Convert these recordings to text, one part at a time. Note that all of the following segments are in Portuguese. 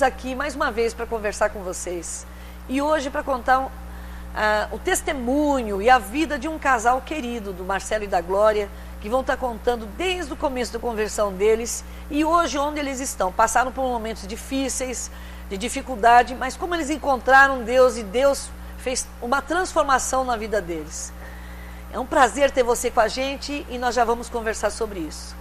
estamos aqui mais uma vez para conversar com vocês. E hoje para contar o testemunho e a vida de um casal querido, do Marcelo e da Glória, que vão estar contando desde o começo da conversão deles e hoje onde eles estão. Passaram por momentos difíceis, de dificuldade, mas como eles encontraram Deus e Deus fez uma transformação na vida deles. É um prazer ter você com a gente e nós já vamos conversar sobre isso.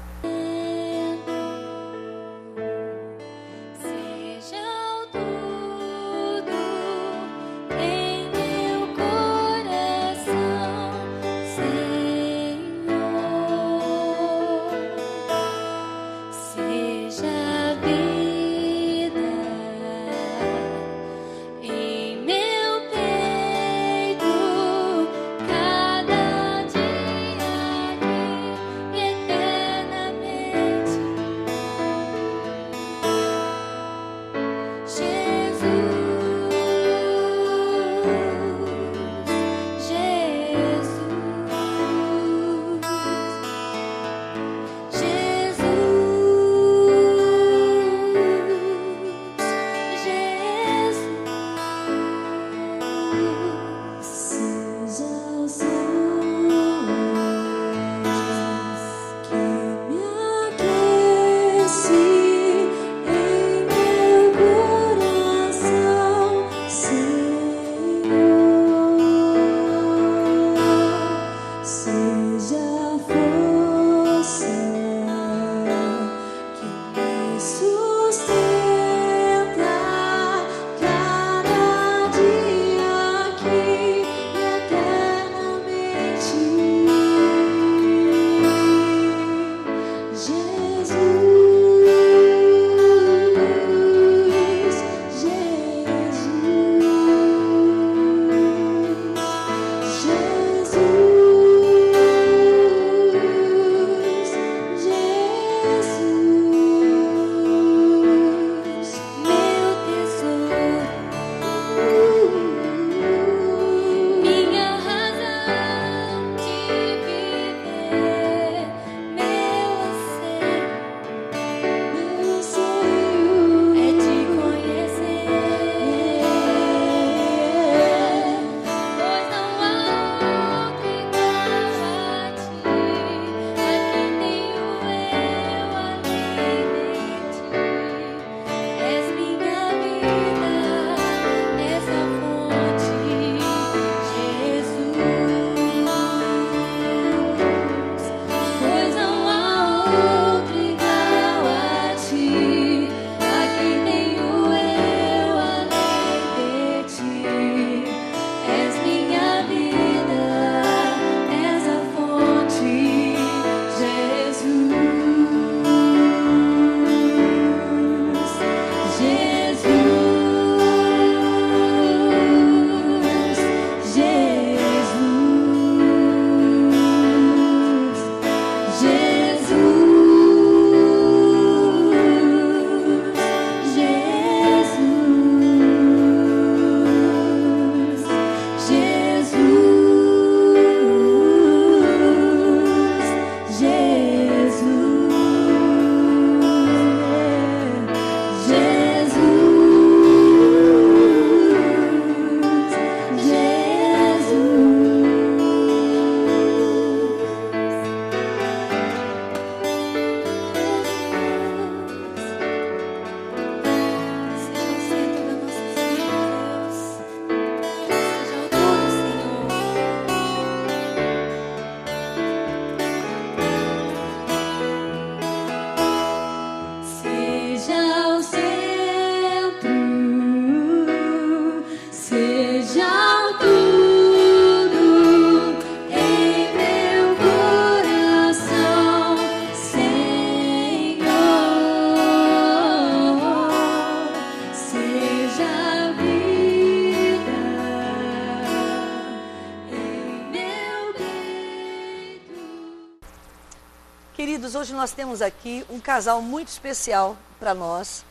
Queridos, hoje nós temos aqui um casal muito especial para nós,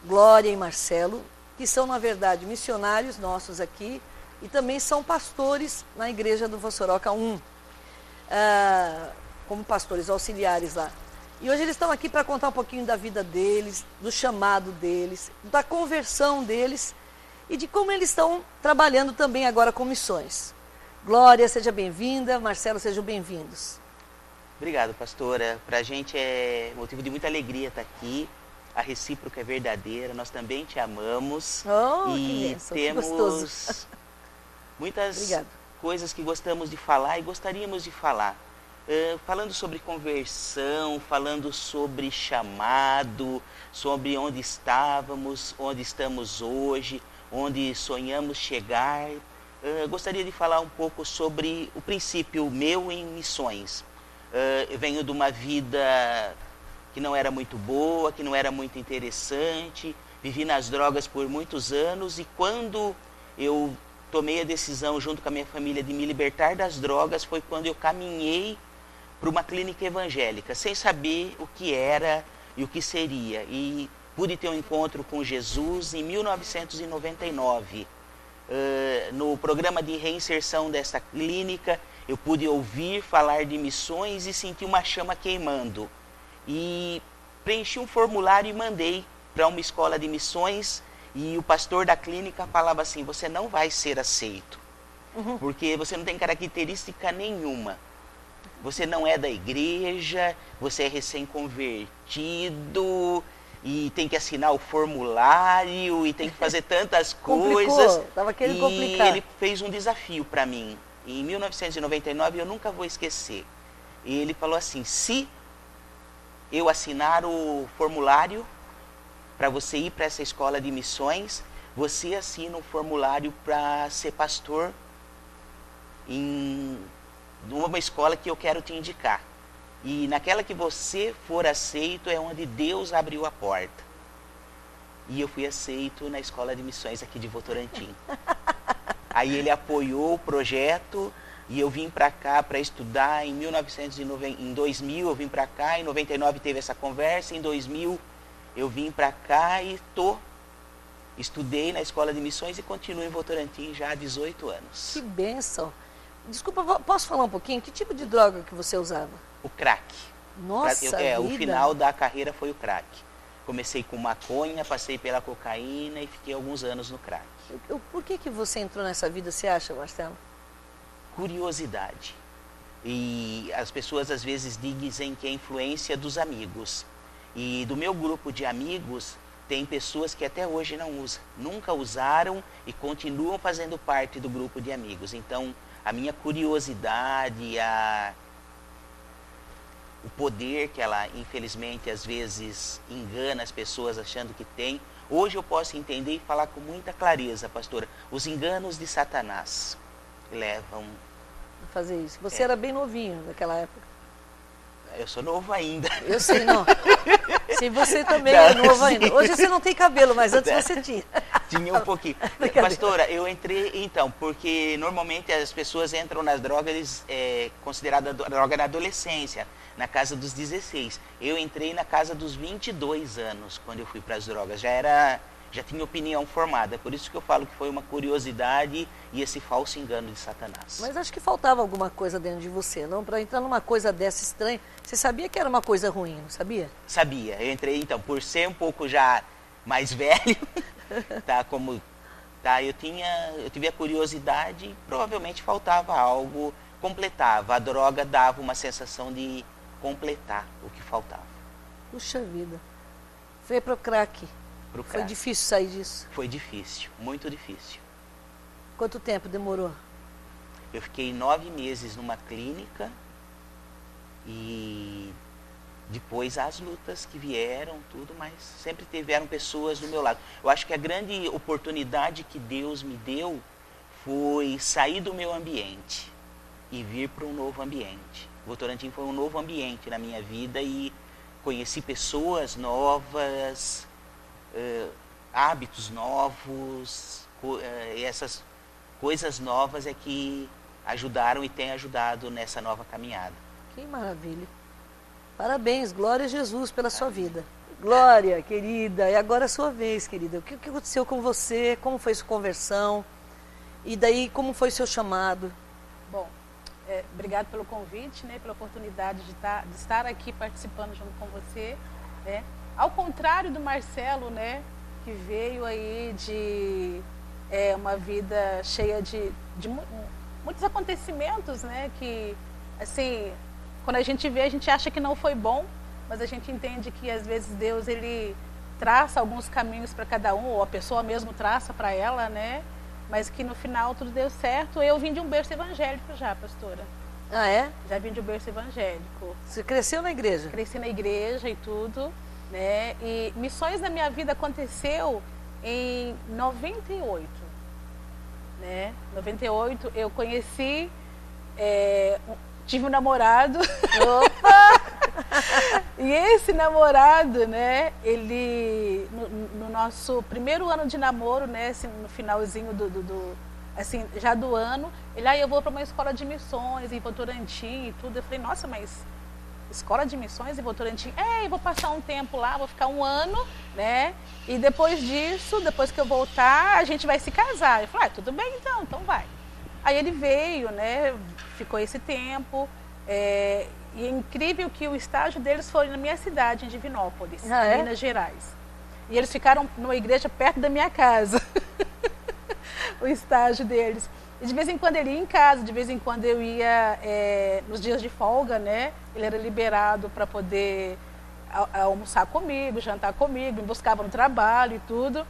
Glória e Marcelo, que são, na verdade, missionários nossos aqui e também são pastores na igreja do Vossoroca 1, como pastores auxiliares lá. E hoje eles estão aqui para contar um pouquinho da vida deles, do chamado deles, da conversão deles e de como eles estão trabalhando também agora com missões. Glória, seja bem-vinda. Marcelo, sejam bem-vindos. Obrigado, pastora. Para a gente é motivo de muita alegria estar aqui. A recíproca é verdadeira, nós também te amamos. E temos muitas coisas que gostamos de falar e gostaríamos de falar. Falando sobre conversão, falando sobre chamado, sobre onde estávamos, onde estamos hoje, onde sonhamos chegar. Gostaria de falar um pouco sobre o princípio meu em missões. Eu venho de uma vida que não era muito boa, que não era muito interessante, vivi nas drogas por muitos anos e quando eu tomei a decisão junto com a minha família de me libertar das drogas foi quando eu caminhei para uma clínica evangélica, sem saber o que era e o que seria. E pude ter um encontro com Jesus em 1999. No programa de reinserção dessa clínica, eu pude ouvir falar de missões e senti uma chama queimando. E preenchi um formulário e mandei para uma escola de missões e o pastor da clínica falava assim, você não vai ser aceito, porque você não tem característica nenhuma. Você não é da igreja, você é recém-convertido e tem que assinar o formulário e tem que fazer tantas coisas. Estava querendo complicar. E ele fez um desafio para mim. Em 1999, eu nunca vou esquecer. E ele falou assim, se eu assinar o formulário para você ir para essa escola de missões, você assina um formulário para ser pastor em uma escola que eu quero te indicar. E naquela que você for aceito é onde Deus abriu a porta. E eu fui aceito na escola de missões aqui de Votorantim. Aí ele apoiou o projeto e eu vim para cá para estudar em 2000 eu vim para cá, em 99 teve essa conversa, em 2000 eu vim para cá e estudei na escola de missões e continuo em Votorantim já há 18 anos. Que bênção. Desculpa, posso falar um pouquinho? Que tipo de droga que você usava? O crack. Nossa vida. O final da carreira foi o crack. Comecei com maconha, passei pela cocaína e fiquei alguns anos no crack. Por que você entrou nessa vida, você acha, Marcelo? Curiosidade. E as pessoas às vezes dizem que é influência dos amigos. E do meu grupo de amigos, tem pessoas que até hoje não usam. Nunca usaram e continuam fazendo parte do grupo de amigos. Então, a minha curiosidade, o poder que ela, infelizmente, às vezes engana as pessoas achando que tem. Hoje eu posso entender e falar com muita clareza, pastora, os enganos de Satanás levam a fazer isso. Você era bem novinho naquela época. Eu sou novo ainda. Eu sei, não. Sim, você também é novo ainda. Hoje você não tem cabelo, mas antes você tinha. Tinha um pouquinho. Pastora, eu entrei, então, porque normalmente as pessoas entram nas drogas, considerada droga na adolescência, na casa dos 16. Eu entrei na casa dos 22 anos, quando eu fui para as drogas. Já tinha opinião formada, por isso que eu falo que foi uma curiosidade e esse falso engano de Satanás. Mas acho que faltava alguma coisa dentro de você, não? Para entrar numa coisa dessa estranha. Você sabia que era uma coisa ruim, não sabia? Sabia. Eu entrei, então, por ser um pouco já mais velho, eu tive a curiosidade e provavelmente faltava algo, completava. A droga dava uma sensação de completar o que faltava. Puxa vida. Foi pro crack. Foi difícil sair disso? Foi difícil, muito difícil. Quanto tempo demorou? Eu fiquei 9 meses numa clínica e depois as lutas que vieram, tudo, mas sempre tiveram pessoas do meu lado. Eu acho que a grande oportunidade que Deus me deu foi sair do meu ambiente e vir para um novo ambiente. Votorantim foi um novo ambiente na minha vida e conheci pessoas novas, hábitos novos, essas coisas novas é que ajudaram e têm ajudado nessa nova caminhada. Que maravilha. Parabéns, glória a Jesus pela sua vida. Glória, querida. E agora é a sua vez, querida. O que aconteceu com você? Como foi sua conversão? E daí, como foi seu chamado? Bom, Obrigado pelo convite, né, pela oportunidade de estar aqui participando junto com você, né? Ao contrário do Marcelo, né, que veio aí de uma vida cheia de muitos acontecimentos, né, que, assim, quando a gente vê, a gente acha que não foi bom, mas a gente entende que às vezes Deus, ele traça alguns caminhos para cada um, ou a pessoa mesmo traça para ela, né? Mas que no final tudo deu certo. Eu vim de um berço evangélico já, pastora. Ah, é? Já vim de um berço evangélico. Você cresceu na igreja? Cresci na igreja e tudo, né? E missões na minha vida aconteceu em 98, né? 98 eu conheci, tive um namorado. Opa! E esse namorado, né, ele, no nosso primeiro ano de namoro, né, assim, no finalzinho assim, já do ano, ele, eu vou para uma escola de missões em Votorantim e tudo. Eu falei, nossa, mas escola de missões em Votorantim? Eu vou passar um tempo lá, vou ficar um ano, né, e depois disso, depois que eu voltar, a gente vai se casar. Eu falei, tudo bem então vai. Aí ele veio, né, ficou esse tempo, e é incrível que o estágio deles foi na minha cidade, em Divinópolis, Minas Gerais. E eles ficaram numa igreja perto da minha casa, o estágio deles. E de vez em quando ele ia em casa, de vez em quando eu ia nos dias de folga, né? Ele era liberado para poder almoçar comigo, jantar comigo, me buscava no trabalho e tudo.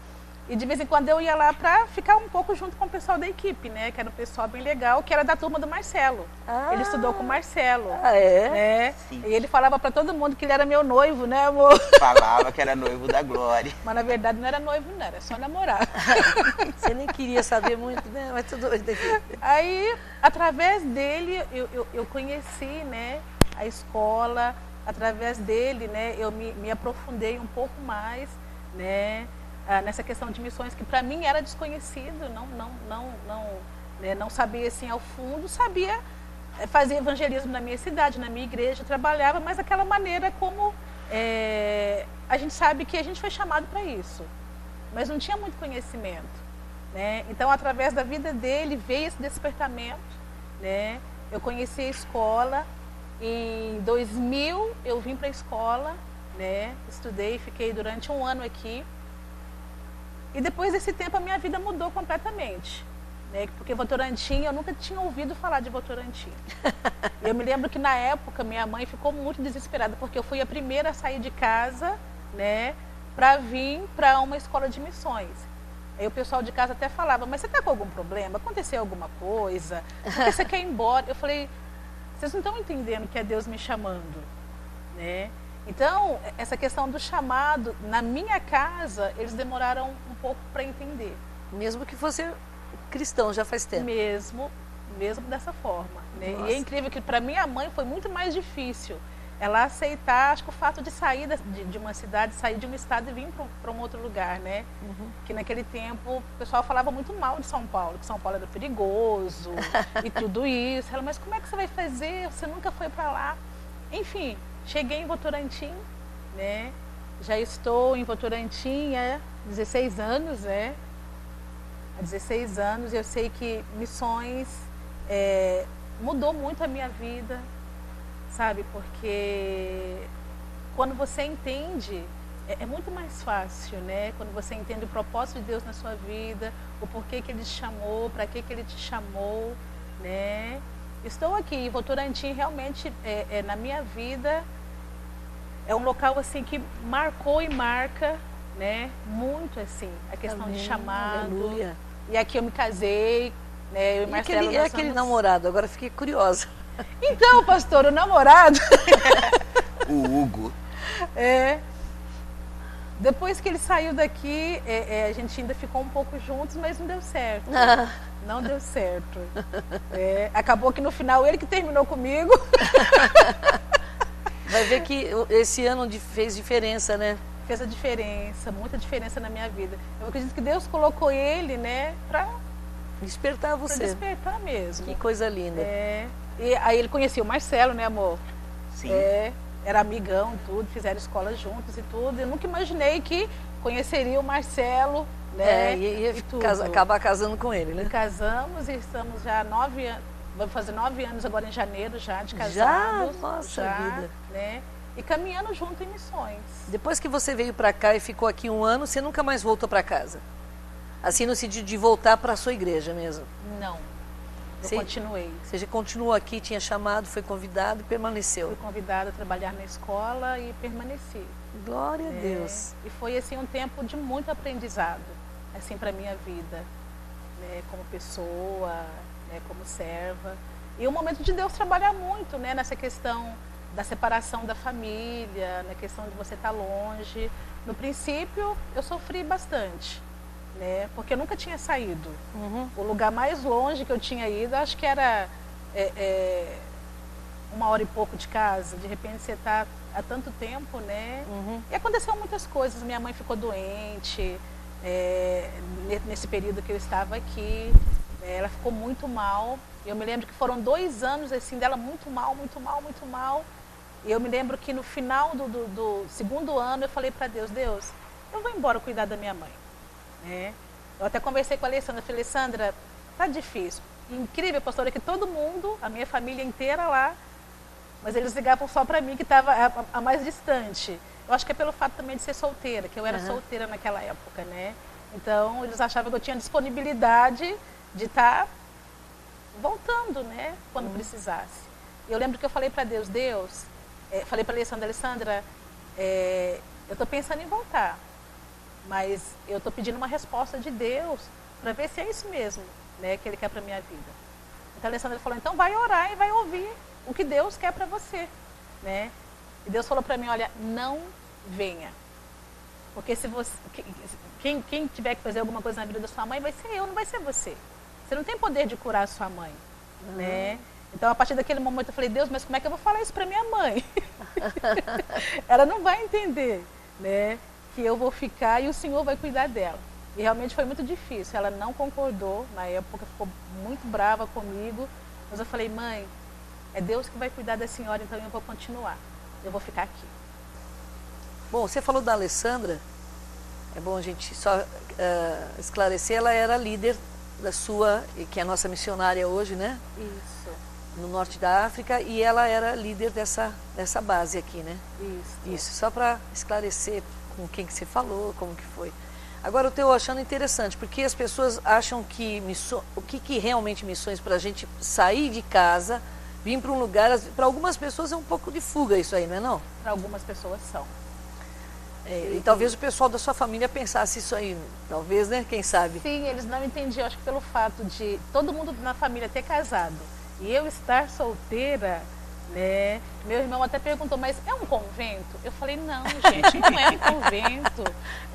E de vez em quando eu ia lá para ficar um pouco junto com o pessoal da equipe, né? Que era um pessoal bem legal, que era da turma do Marcelo. Ele estudou com o Marcelo. Né? E ele falava para todo mundo que ele era meu noivo, né, amor? Falava que era noivo da Glória. Mas na verdade não era noivo, não, era só namorar. Você nem queria saber muito, né? Mas tudo bem. Aí, através dele, eu conheci, né, a escola. Através dele, né, eu me aprofundei um pouco mais, né? Nessa questão de missões que para mim era desconhecido, não sabia assim ao fundo, sabia fazer evangelismo na minha cidade, na minha igreja, trabalhava, mas daquela maneira como a gente sabe que a gente foi chamado para isso, mas não tinha muito conhecimento, né? Então, através da vida dele veio esse despertamento, né? Eu conheci a escola, em 2000 eu vim para a escola, né? Estudei, fiquei durante um ano aqui. E depois desse tempo a minha vida mudou completamente, né? Porque Votorantim, eu nunca tinha ouvido falar de Votorantim. Eu me lembro que na época minha mãe ficou muito desesperada, porque eu fui a primeira a sair de casa, né, para vir para uma escola de missões. Aí o pessoal de casa até falava, mas você está com algum problema? Aconteceu alguma coisa? Por que você quer ir embora? Eu falei, vocês não estão entendendo que é Deus me chamando, né? Então, essa questão do chamado, na minha casa, eles demoraram um pouco para entender. Mesmo que fosse cristão, já faz tempo. Mesmo dessa forma, né? E é incrível que para minha mãe foi muito mais difícil ela aceitar, acho que o fato de sair de uma cidade, sair de um estado e vir para um outro lugar, né? Que naquele tempo o pessoal falava muito mal de São Paulo, que São Paulo era perigoso e tudo isso. Ela, mas como é que você vai fazer? Você nunca foi para lá. Enfim, cheguei em Votorantim, né? Já estou em Votorantim há 16 anos, né? Há 16 anos. Eu sei que missões mudou muito a minha vida, sabe? Porque quando você entende, é muito mais fácil, né? Quando você entende o propósito de Deus na sua vida, o porquê que Ele te chamou, para que Ele te chamou, né? Estou aqui, Votorantim realmente, na minha vida, é um local assim que marcou e marca, né, muito assim, a questão de chamado. Aleluia. E aqui eu me casei, né, eu e Marcelo. E aquele namorado, agora fiquei curiosa. Então, pastor, o namorado... O Hugo. Depois que ele saiu daqui, a gente ainda ficou um pouco juntos, mas não deu certo. Não deu certo. Acabou que no final ele que terminou comigo. Vai ver que esse ano fez diferença, né? Fez a diferença, muita diferença na minha vida. Eu acredito que Deus colocou ele, né, para despertar você. Para despertar mesmo. Que coisa linda. E aí ele conhecia o Marcelo, né, amor? Sim. Era amigão, tudo, fizeram escola juntos e tudo. Eu nunca imaginei que conheceria o Marcelo, né? Ia acabar casando com ele, né? E casamos e estamos já há Vou fazer 9 anos agora em janeiro já de casados. Já? Nossa vida. Né? E caminhando junto em missões. Depois que você veio para cá e ficou aqui 1 ano, você nunca mais voltou para casa? Assim, no sentido de voltar para a sua igreja mesmo? Não. Eu continuei. Você já continuou aqui, tinha chamado, foi convidado e permaneceu? Fui convidada a trabalhar na escola e permaneci. Glória a Deus. E foi assim um tempo de muito aprendizado, assim, para minha vida, né, como pessoa, né, como serva. E o momento de Deus trabalhar muito, né, nessa questão da separação da família, na questão de você estar longe. No princípio, eu sofri bastante, né, porque eu nunca tinha saído. O lugar mais longe que eu tinha ido, acho que era 1 hora e pouco de casa. De repente você está há tanto tempo, né? E aconteceu muitas coisas. Minha mãe ficou doente nesse período que eu estava aqui. Ela ficou muito mal. Eu me lembro que foram 2 anos assim dela muito mal, muito mal, muito mal. E eu me lembro que no final do 2º ano eu falei para Deus, Deus, eu vou embora cuidar da minha mãe. Né? Eu até conversei com a Alessandra, falei, Alessandra, tá difícil. Incrível, pastora, que todo mundo, a minha família inteira lá, mas eles ligavam só para mim, que estava a mais distante. Eu acho que é pelo fato também de ser solteira, que eu era solteira naquela época, né? Então, eles achavam que eu tinha disponibilidade de estar voltando, né? Quando precisasse. Eu lembro que eu falei para Deus, falei para a Alessandra, eu estou pensando em voltar, mas eu estou pedindo uma resposta de Deus para ver se é isso mesmo, né? Que Ele quer para minha vida. Então, a Alessandra falou, então vai orar e vai ouvir o que Deus quer para você, né? E Deus falou para mim, olha, não venha. Porque se você, quem tiver que fazer alguma coisa na vida da sua mãe vai ser eu, não vai ser você. Você não tem poder de curar a sua mãe, né? Então, a partir daquele momento eu falei, Deus, mas como é que eu vou falar isso para minha mãe? Ela não vai entender, né? Que eu vou ficar e o Senhor vai cuidar dela. E realmente foi muito difícil. Ela não concordou, na época ficou muito brava comigo. Mas eu falei, mãe, é Deus que vai cuidar da senhora, então eu vou continuar. Eu vou ficar aqui. Bom, você falou da Alessandra. É bom a gente só esclarecer, ela era líder da sua, que é a nossa missionária hoje, né? Isso. No norte da África, e ela era líder dessa base aqui, né? Isso, só para esclarecer com quem que você falou, como que foi. Agora, eu estou achando interessante, porque as pessoas acham que o que realmente missões para a gente sair de casa, vir para um lugar, para algumas pessoas é um pouco de fuga isso aí, não é não? Para algumas pessoas são. E talvez o pessoal da sua família pensasse isso aí, talvez, né? Quem sabe? Sim, eles não entendiam, acho que pelo fato de todo mundo na família ter casado e eu estar solteira, né? Meu irmão até perguntou, mas é um convento? Eu falei, não, gente, não é um convento,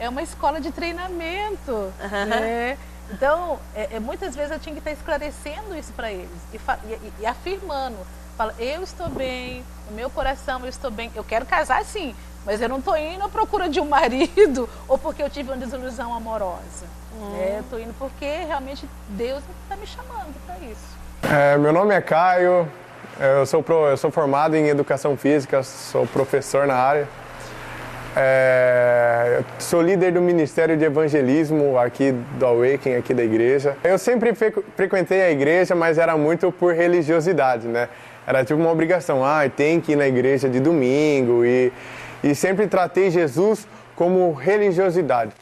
é uma escola de treinamento, né? Então, muitas vezes eu tinha que estar esclarecendo isso para eles e afirmando, falo, eu estou bem, no meu coração eu estou bem, eu quero casar sim, mas eu não estou indo à procura de um marido ou porque eu tive uma desilusão amorosa. Eu estou indo porque realmente Deus está me chamando para isso. Meu nome é Caio, eu sou formado em Educação Física, sou professor na área. Sou líder do Ministério de Evangelismo aqui do Awaken, aqui da igreja. Eu sempre frequentei a igreja, mas era muito por religiosidade, né? Era tipo uma obrigação, tem que ir na igreja de domingo e sempre tratei Jesus como religiosidade,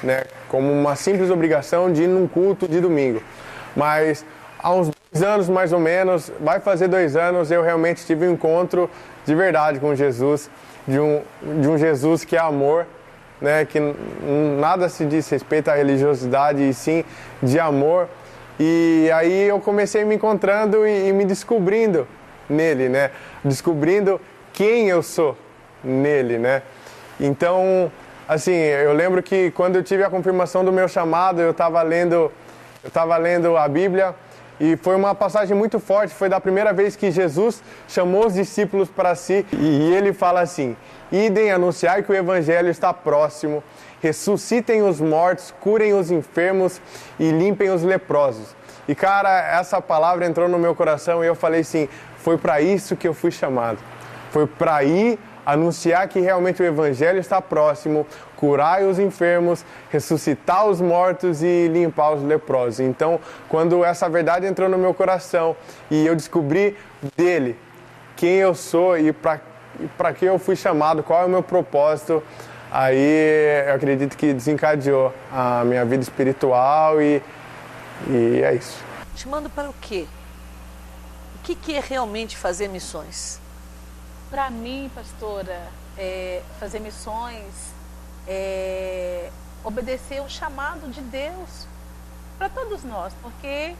né? Como uma simples obrigação de ir num culto de domingo. Mas há uns 2 anos mais ou menos, vai fazer 2 anos, eu realmente tive um encontro de verdade com Jesus, de um Jesus que é amor, né? Que nada se diz respeito à religiosidade e sim de amor. E aí eu comecei me encontrando e me descobrindo nele, né? Descobrindo quem eu sou nele, né? Então, assim, eu lembro que quando eu tive a confirmação do meu chamado, eu estava lendo a Bíblia e foi uma passagem muito forte, foi da primeira vez que Jesus chamou os discípulos para si e ele fala assim: idem, anunciar que o evangelho está próximo, ressuscitem os mortos, curem os enfermos e limpem os leprosos. E cara, essa palavra entrou no meu coração e eu falei assim, foi para isso que eu fui chamado. Foi para ir anunciar que realmente o Evangelho está próximo, curar os enfermos, ressuscitar os mortos e limpar os leprosos. Então, quando essa verdade entrou no meu coração e eu descobri dele quem eu sou e para que eu fui chamado, qual é o meu propósito, aí eu acredito que desencadeou a minha vida espiritual e é isso. Chamando para o quê? O que é realmente fazer missões? Para mim, pastora, fazer missões obedecer o chamado de Deus para todos nós, porque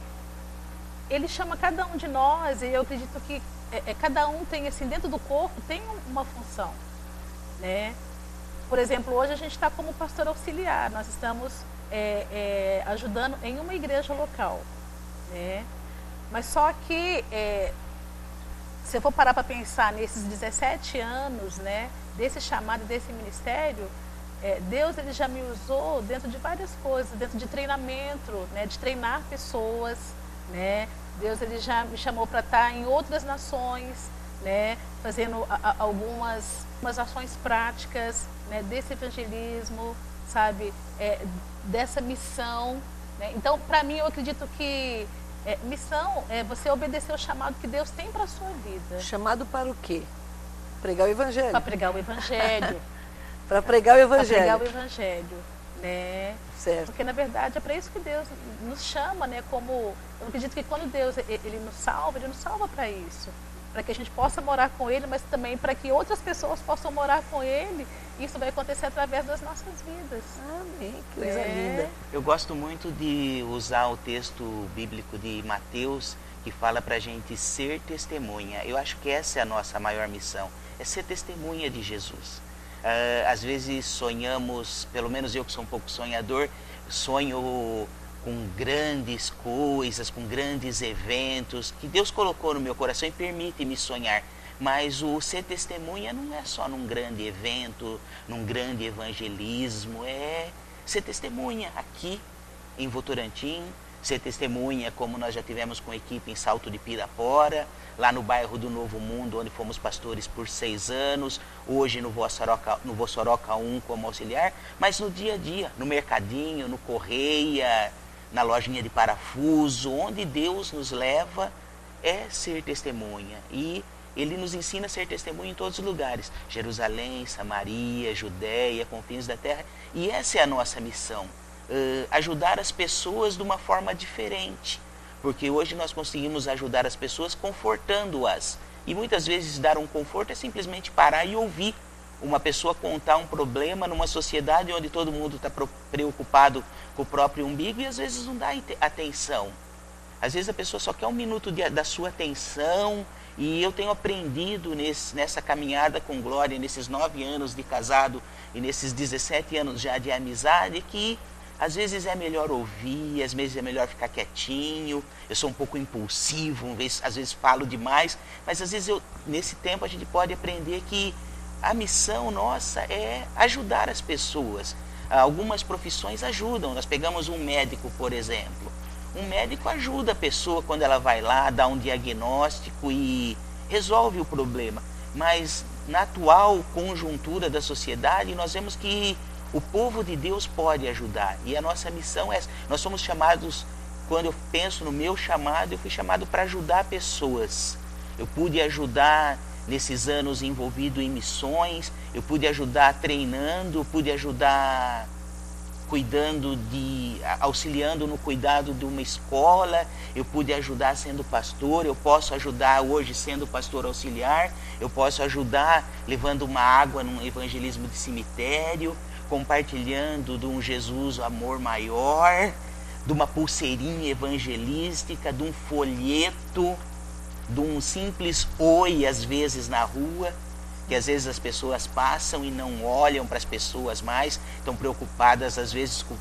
Ele chama cada um de nós e eu acredito que cada um tem, assim, dentro do corpo, tem uma função, né? Por exemplo, hoje a gente está como pastor auxiliar, nós estamos ajudando em uma igreja local, né? Mas só que, se eu for parar para pensar nesses 17 anos, né, desse chamado, desse ministério, Deus ele já me usou dentro de várias coisas, dentro de treinamento, né, de treinar pessoas, né? Deus ele já me chamou para estar em outras nações, né, fazendo algumas ações práticas, né, desse evangelismo, sabe, dessa missão, né? Então, para mim, eu acredito que missão é você obedecer o chamado que Deus tem para a sua vida. Chamado para o quê? Pregar o Evangelho. Para pregar o Evangelho. Para pregar o Evangelho. Para pregar o Evangelho, né? Certo. Porque, na verdade, é para isso que Deus nos chama, né? Como, eu acredito que quando Deus ele nos salva para isso. Para que a gente possa morar com Ele, mas também para que outras pessoas possam morar com Ele. Isso vai acontecer através das nossas vidas. Amém, que coisa linda. Eu gosto muito de usar o texto bíblico de Mateus, que fala para a gente ser testemunha. Eu acho que essa é a nossa maior missão, é ser testemunha de Jesus. Às vezes sonhamos, pelo menos eu que sou um pouco sonhador, sonho com grandes coisas, com grandes eventos, que Deus colocou no meu coração e permite-me sonhar. Mas o ser testemunha não é só num grande evento, num grande evangelismo, é ser testemunha aqui em Votorantim, ser testemunha como nós já tivemos com a equipe em Salto de Pirapora, lá no bairro do Novo Mundo, onde fomos pastores por 6 anos, hoje no Vossoroca 1 como auxiliar, mas no dia a dia, no mercadinho, no Correia, na lojinha de parafuso, onde Deus nos leva é ser testemunha. E Ele nos ensina a ser testemunha em todos os lugares. Jerusalém, Samaria, Judéia, confins da terra. E essa é a nossa missão. Ajudar as pessoas de uma forma diferente. Porque hoje nós conseguimos ajudar as pessoas confortando-as. E muitas vezes dar um conforto é simplesmente parar e ouvir uma pessoa contar um problema numa sociedade onde todo mundo está preocupado com o próprio umbigo e às vezes não dá atenção. Às vezes a pessoa só quer um minuto da sua atenção. E eu tenho aprendido nessa caminhada com Glória, nesses 9 anos de casado e nesses 17 anos já de amizade, que às vezes é melhor ouvir, às vezes é melhor ficar quietinho. Eu sou um pouco impulsivo, às vezes falo demais, mas às vezes nesse tempo a gente pode aprender que a missão nossa é ajudar as pessoas. Algumas profissões ajudam. Nós pegamos um médico, por exemplo. Um médico ajuda a pessoa quando ela vai lá, dá um diagnóstico e resolve o problema. Mas na atual conjuntura da sociedade, nós vemos que o povo de Deus pode ajudar. E a nossa missão é essa. Nós somos chamados, quando eu penso no meu chamado, eu fui chamado para ajudar pessoas. Eu pude ajudar nesses anos envolvido em missões, eu pude ajudar treinando, eu pude ajudar auxiliando no cuidado de uma escola, eu pude ajudar sendo pastor, eu posso ajudar hoje sendo pastor auxiliar, eu posso ajudar levando uma água num evangelismo de cemitério, compartilhando de um Jesus amor maior, de uma pulseirinha evangelística, de um folheto, de um simples oi às vezes na rua, que às vezes as pessoas passam e não olham para as pessoas mais, estão preocupadas às vezes com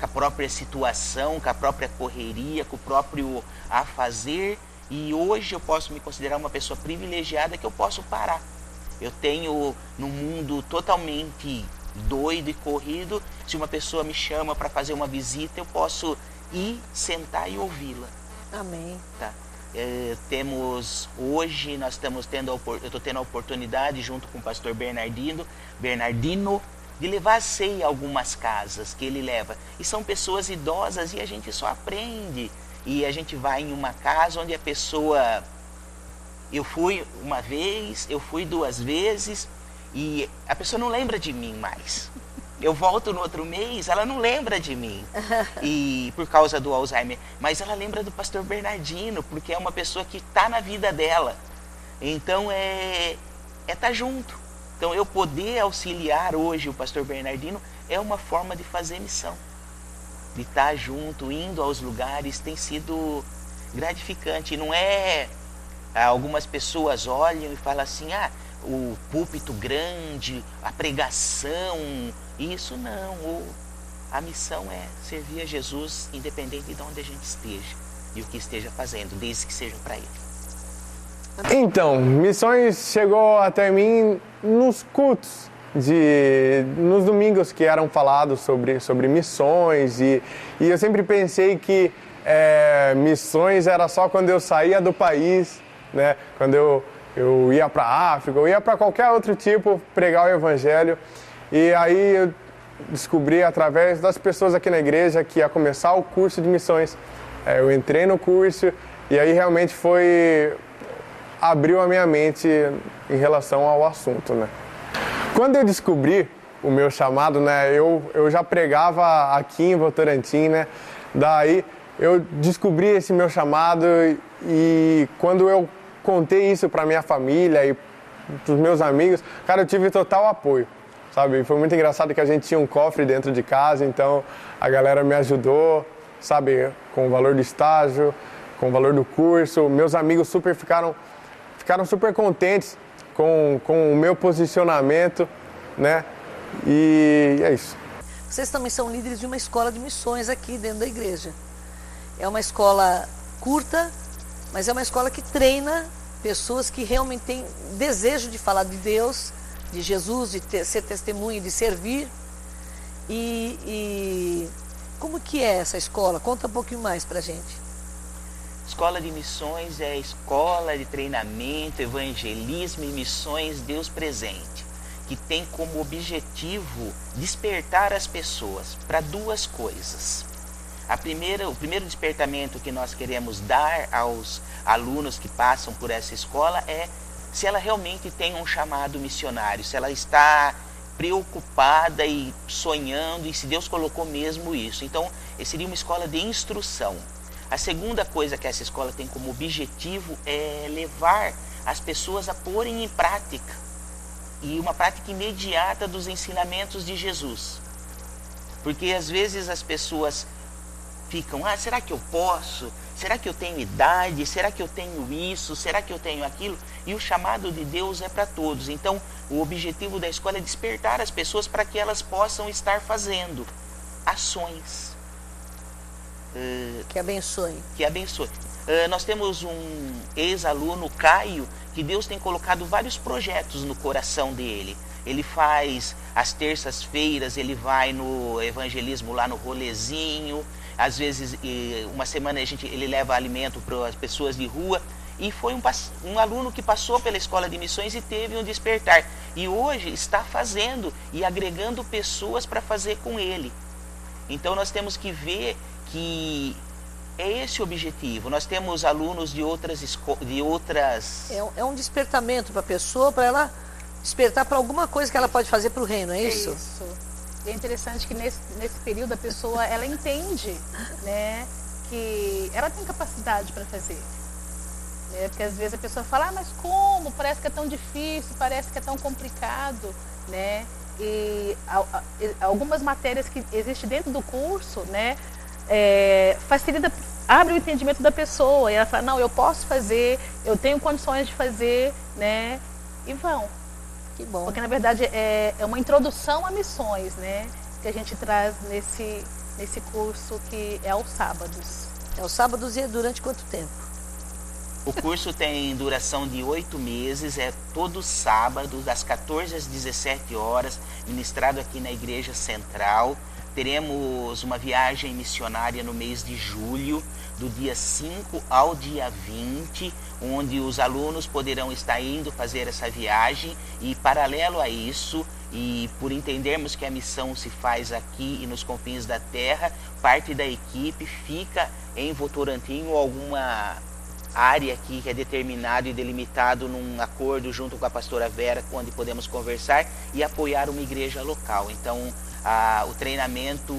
a própria situação, com a própria correria, com o próprio afazer. E hoje eu posso me considerar uma pessoa privilegiada que eu posso parar. Eu tenho num mundo totalmente doido e corrido, se uma pessoa me chama para fazer uma visita, eu posso ir, sentar e ouvi-la. Amém. Tá? Hoje nós estamos eu estou tendo a oportunidade, junto com o pastor Bernardino, de levar a ceia a algumas casas que ele leva. E são pessoas idosas e a gente só aprende. E a gente vai em uma casa onde a pessoa... Eu fui uma vez, eu fui 2 vezes e a pessoa não lembra de mim mais. Eu volto no outro mês, ela não lembra de mim, e por causa do Alzheimer. Mas ela lembra do pastor Bernardino, porque é uma pessoa que está na vida dela. Então é estar junto. Então eu poder auxiliar hoje o pastor Bernardino é uma forma de fazer missão. De estar junto, indo aos lugares, tem sido gratificante. E não é... Algumas pessoas olham e falam assim, o púlpito grande, a pregação, isso não. A missão é servir a Jesus independente de onde a gente esteja e o que esteja fazendo, desde que seja para Ele. Então, missões chegou até mim nos cultos, nos domingos que eram falados sobre missões e eu sempre pensei que missões era só quando eu saía do país, né? Quando eu ia para a África, eu ia para qualquer outro tipo pregar o evangelho. E aí eu descobri através das pessoas aqui na igreja que ia começar o curso de missões. Eu entrei no curso e aí realmente abriu a minha mente em relação ao assunto, né? Quando eu descobri o meu chamado, né, eu já pregava aqui em Votorantim, né? Daí eu descobri esse meu chamado e quando eu contei isso para minha família e para os meus amigos, cara, eu tive total apoio, sabe? Foi muito engraçado que a gente tinha um cofre dentro de casa, então a galera me ajudou, sabe? Com o valor do estágio, com o valor do curso. Meus amigos ficaram super contentes com o meu posicionamento, né? E é isso. Vocês também são líderes de uma escola de missões aqui dentro da igreja. É uma escola curta, mas é uma escola que treina pessoas que realmente têm desejo de falar de Deus, de Jesus, de ser testemunho, de servir. E como que é essa escola? Conta um pouquinho mais pra gente. Escola de Missões é a escola de treinamento, evangelismo e missões Deus presente, que tem como objetivo despertar as pessoas para 2 coisas. O primeiro despertamento que nós queremos dar aos alunos que passam por essa escola é se ela realmente tem um chamado missionário, se ela está preocupada e sonhando e se Deus colocou mesmo isso. Então, seria uma escola de instrução. A segunda coisa que essa escola tem como objetivo é levar as pessoas a porem em prática, e uma prática imediata dos ensinamentos de Jesus. Porque às vezes as pessoas ficam, será que eu posso? Será que eu tenho idade? Será que eu tenho isso? Será que eu tenho aquilo? E o chamado de Deus é para todos. Então, o objetivo da escola é despertar as pessoas para que elas possam estar fazendo ações. Que abençoe. Nós temos um ex-aluno, Caio, que Deus tem colocado vários projetos no coração dele. Ele faz as terças-feiras, ele vai no evangelismo lá no rolezinho. Às vezes, uma semana ele leva alimento para as pessoas de rua. E foi um aluno que passou pela escola de missões e teve um despertar. E hoje está fazendo e agregando pessoas para fazer com ele. Então nós temos que ver que é esse o objetivo. Nós temos alunos de outras... É um despertamento para a pessoa, para ela despertar para alguma coisa que ela pode fazer para o reino, é isso? Isso. É interessante que nesse período a pessoa, ela entende, né, que ela tem capacidade para fazer. Né? Porque às vezes a pessoa fala, mas como? Parece que é tão difícil, parece que é tão complicado, né? E algumas matérias que existem dentro do curso, né, facilita, abre o entendimento da pessoa. E ela fala, não, eu posso fazer, eu tenho condições de fazer, né? E vão. Que bom. Porque na verdade é uma introdução a missões, né? Que a gente traz nesse curso que é aos sábados. É aos sábados e é durante quanto tempo? O curso tem duração de 8 meses, é todo sábado, das 14 às 17 horas, ministrado aqui na Igreja Central. teremos uma viagem missionária no mês de julho, do dia 5 ao dia 20, onde os alunos poderão estar indo fazer essa viagem e, paralelo a isso, e por entendermos que a missão se faz aqui e nos confins da terra, parte da equipe fica em Votorantim ou alguma área aqui que é determinado e delimitado num acordo junto com a pastora Vera, onde podemos conversar e apoiar uma igreja local. Então, o treinamento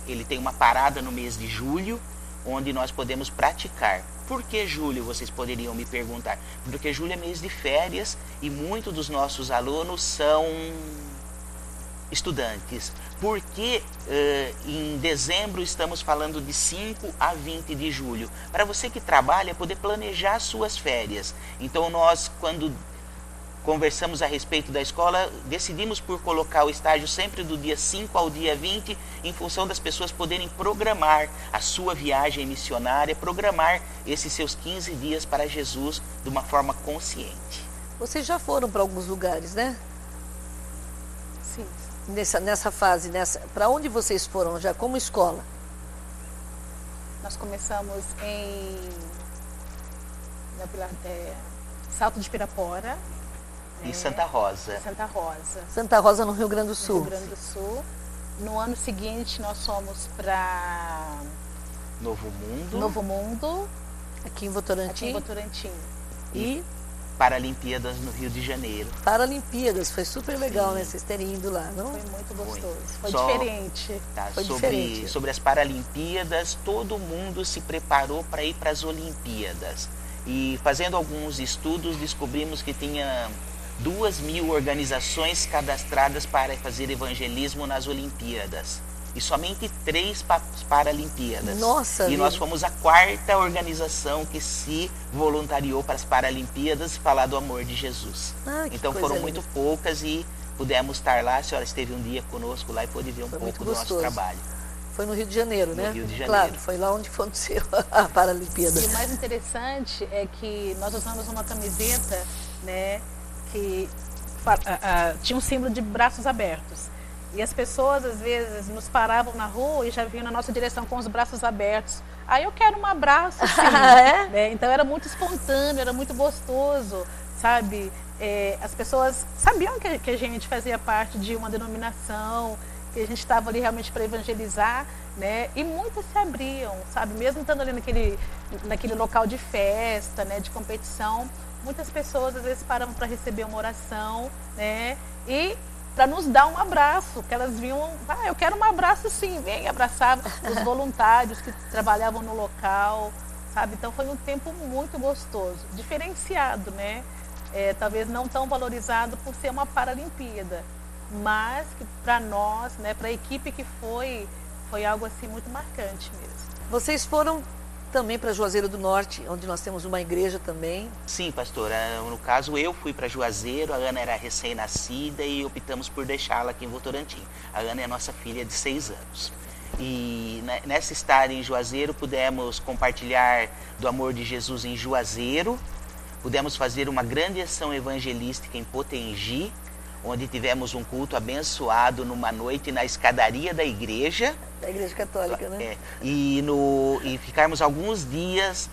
ele tem uma parada no mês de julho, onde nós podemos praticar. Por que julho, vocês poderiam me perguntar? Porque julho é mês de férias e muitos dos nossos alunos são estudantes. Porque em dezembro estamos falando de 5 a 20 de julho. Para você que trabalha, poder planejar suas férias. Então nós, quando conversamos a respeito da escola, decidimos por colocar o estágio sempre do dia 5 ao dia 20, em função das pessoas poderem programar a sua viagem missionária, programar esses seus 15 dias para Jesus de uma forma consciente. Vocês já foram para alguns lugares, né? Sim. Nessa fase, para onde vocês foram já como escola? Nós começamos em Salto de Pirapora. E Santa Rosa. Santa Rosa. Santa Rosa, no Rio Grande do Sul. No Rio Grande do Sul. No ano seguinte, nós fomos para Novo Mundo. Novo Mundo. Aqui em Votorantim. Aqui em Votorantim. E Paralimpíadas no Rio de Janeiro. Paralimpíadas, foi super legal, Sim. né? Vocês terem ido lá, não? Foi muito gostoso. Foi Só, diferente. Tá, Foi diferente. Sobre as Paralimpíadas, todo mundo se preparou para ir para as Olimpíadas. E fazendo alguns estudos, descobrimos que tinha 2.000 organizações cadastradas para fazer evangelismo nas Olimpíadas. E somente 3 Paralimpíadas. Nossa! E nós fomos a 4ª organização que se voluntariou para as Paralimpíadas falar do amor de Jesus. Então foram muito poucas e pudemos estar lá. A senhora esteve um dia conosco lá e pôde ver um pouco do nosso trabalho. Foi no Rio de Janeiro, né? No Rio de Janeiro. Claro, foi lá onde aconteceu a Paralimpíada. E o mais interessante é que nós usamos uma camiseta, né, que tinha um símbolo de braços abertos. E as pessoas, às vezes, nos paravam na rua e já vinham na nossa direção com os braços abertos. Aí eu quero um abraço, sim. Né? Então era muito espontâneo, era muito gostoso, sabe? As pessoas sabiam que a gente fazia parte de uma denominação, que a gente estava ali realmente para evangelizar, né? E muitas se abriam, sabe? Mesmo estando ali naquele local de festa, né? De competição, muitas pessoas às vezes paravam para receber uma oração, né? E para nos dar um abraço, que elas vinham, eu quero um abraço sim, vem, abraçava os voluntários que trabalhavam no local, sabe? Então foi um tempo muito gostoso, diferenciado, né? Talvez não tão valorizado por ser uma Paralimpíada, mas que para nós, né, para a equipe que foi algo assim muito marcante mesmo. Vocês foram também para Juazeiro do Norte, onde nós temos uma igreja também. Sim, pastora. No caso, eu fui para Juazeiro, a Ana era recém-nascida e optamos por deixá-la aqui em Votorantim. A Ana é nossa filha de 6 anos. E nessa estada em Juazeiro, pudemos compartilhar do amor de Jesus em Juazeiro, pudemos fazer uma grande ação evangelística em Potengi, onde tivemos um culto abençoado numa noite na escadaria da igreja. Da igreja católica, né? E ficarmos alguns dias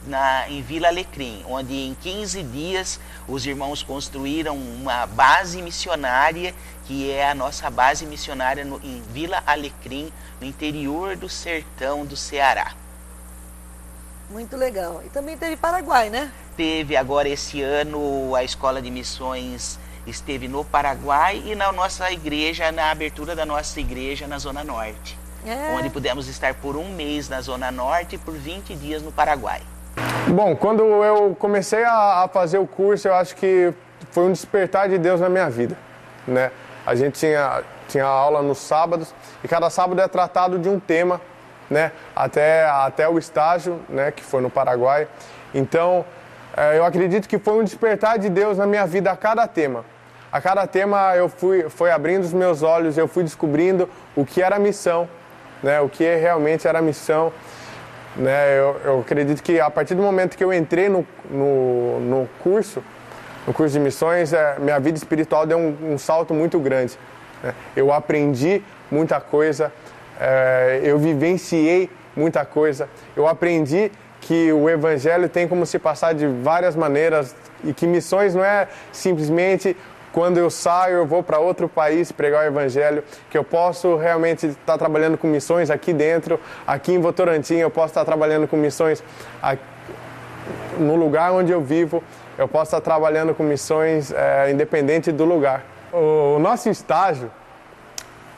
em Vila Alecrim, onde em 15 dias os irmãos construíram uma base missionária, que é a nossa base missionária em Vila Alecrim, no interior do sertão do Ceará. Muito legal. E também teve Paraguai, né? Teve agora esse ano a Escola de Missões esteve no Paraguai e na nossa igreja, na abertura da nossa igreja na Zona Norte. Onde pudemos estar por um mês na Zona Norte e por 20 dias no Paraguai. Bom, quando eu comecei a fazer o curso, eu acho que foi um despertar de Deus na minha vida, né? A gente tinha aula nos sábados e cada sábado é tratado de um tema, né? Até o estágio, né? Que foi no Paraguai. Então, eu acredito que foi um despertar de Deus na minha vida a cada tema. A cada tema foi abrindo os meus olhos, eu fui descobrindo o que era missão, né? O que realmente era missão. Né? Eu acredito que a partir do momento que eu entrei no curso de missões, minha vida espiritual deu um salto muito grande. Né? Eu aprendi muita coisa, eu vivenciei muita coisa. Eu aprendi que o Evangelho tem como se passar de várias maneiras e que missões não é simplesmente quando eu saio, eu vou para outro país pregar o Evangelho, que eu posso realmente estar trabalhando com missões aqui dentro, aqui em Votorantim, eu posso estar trabalhando com missões no lugar onde eu vivo, eu posso estar trabalhando com missões independente do lugar. O nosso estágio,